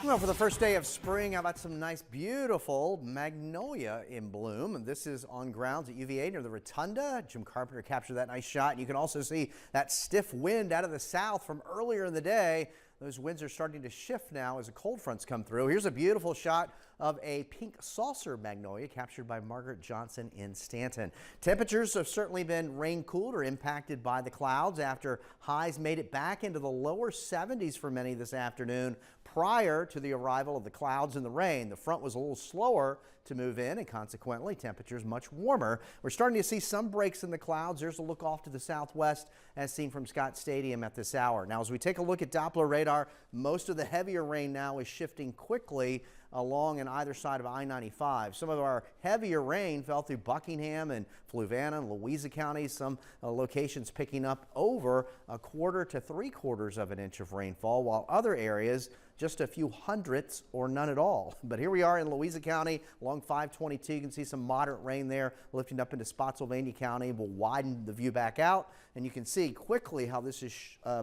Well, for the first day of spring, how about some nice, beautiful magnolia in bloom? And this is on grounds at UVA near the Rotunda. Jim Carpenter captured that nice shot. And you can also see that stiff wind out of the south from earlier in the day. Those winds are starting to shift now as the cold fronts come through. Here's a beautiful shot of a pink saucer magnolia captured by Margaret Johnson in Stanton. Temperatures have certainly been rain-cooled or impacted by the clouds after highs made it back into the lower 70s for many this afternoon prior to the arrival of the clouds and the rain. The front was a little slower to move in and consequently temperatures much warmer. We're starting to see some breaks in the clouds. There's a look off to the southwest as seen from Scott Stadium at this hour. Now as we take a look at Doppler radar, most of the heavier rain now is shifting quickly along and either side of I-95. Some of our heavier rain fell through Buckingham and Fluvanna and Louisa counties. Some locations picking up over 1/4 to 3/4 of an inch of rainfall, while other areas just a few hundredths or none at all. But here we are in Louisa County along 522. You can see some moderate rain there lifting up into Spotsylvania County. We'll widen the view back out and you can see quickly how this is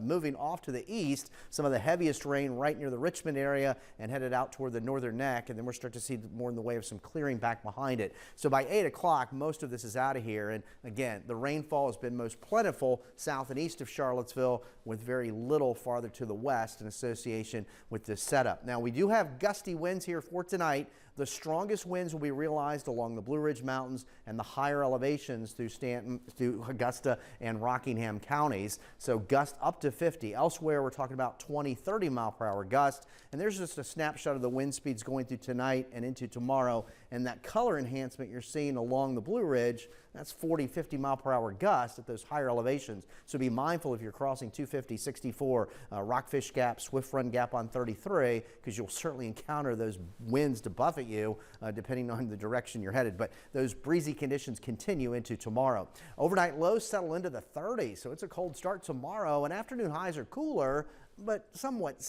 moving off to the east. Some of the heaviest rain right near the Richmond area and headed out toward the northern neck, and then we're starting to see more in the way of some clearing back behind it. So by 8 o'clock most of this is out of here, and again the rainfall has been most plentiful south and east of Charlottesville with very little farther to the west in association with this setup. Now we do have gusty winds here for tonight. The strongest winds will be realized along the Blue Ridge Mountains and the higher elevations through Stanton, through Augusta and Rockingham counties. So gusts up to 50. Elsewhere we're talking about 20, 30 mile per hour gusts. And there's just a snapshot of the wind speeds going through tonight and into tomorrow. And that color enhancement you're seeing along the Blue Ridge, that's 40, 50 mile per hour gusts at those higher elevations. So be mindful if you're crossing 250, 64, Rockfish Gap, Swift Run Gap on 33, because you'll certainly encounter those winds to buffet you depending on the direction you're headed. But those breezy conditions continue into tomorrow. Overnight lows settle into the 30s, so it's a cold start tomorrow, and afternoon highs are cooler but somewhat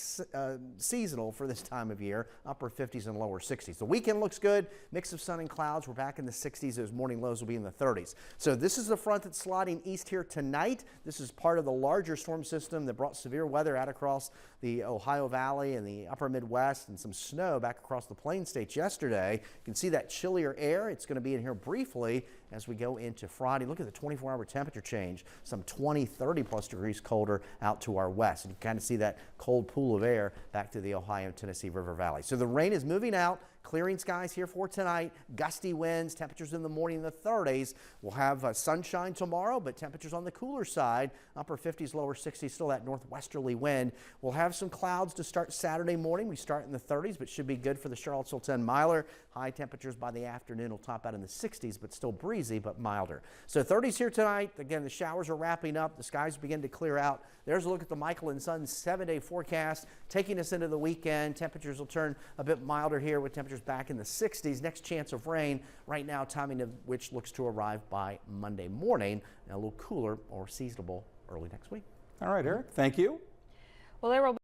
seasonal for this time of year, upper 50s and lower 60s. The weekend looks good, mix of sun and clouds. We're back in the 60s. Those morning lows will be in the 30s. So this is the front that's sliding east here tonight. This is part of the larger storm system that brought severe weather out across the Ohio Valley and the upper Midwest and some snow back across the Plain States yesterday. You can see that chillier air. It's going to be in here briefly as we go into Friday. Look at the 24-hour temperature change, some 20, 30 plus degrees colder out to our west. And you can kind of see that cold pool of air back to the Ohio Tennessee River Valley. So the rain is moving out. Clearing skies here for tonight, gusty winds, temperatures in the morning in the 30s. We'll have sunshine tomorrow, but temperatures on the cooler side, upper 50s, lower 60s, still that northwesterly wind. We'll have some clouds to start Saturday morning. We start in the 30s, but should be good for the Charlottesville 10 miler. High temperatures by the afternoon will top out in the 60s, but still breezy, but milder. So 30s here tonight. Again, the showers are wrapping up. The skies begin to clear out. There's a look at the Michael and Son 7-day forecast, taking us into the weekend. Temperatures will turn a bit milder here with temperatures back in the 60s. Next chance of rain right now, timing of which looks to arrive by Monday morning, and a little cooler or seasonable early next week. All right, Eric, thank you. Well, there will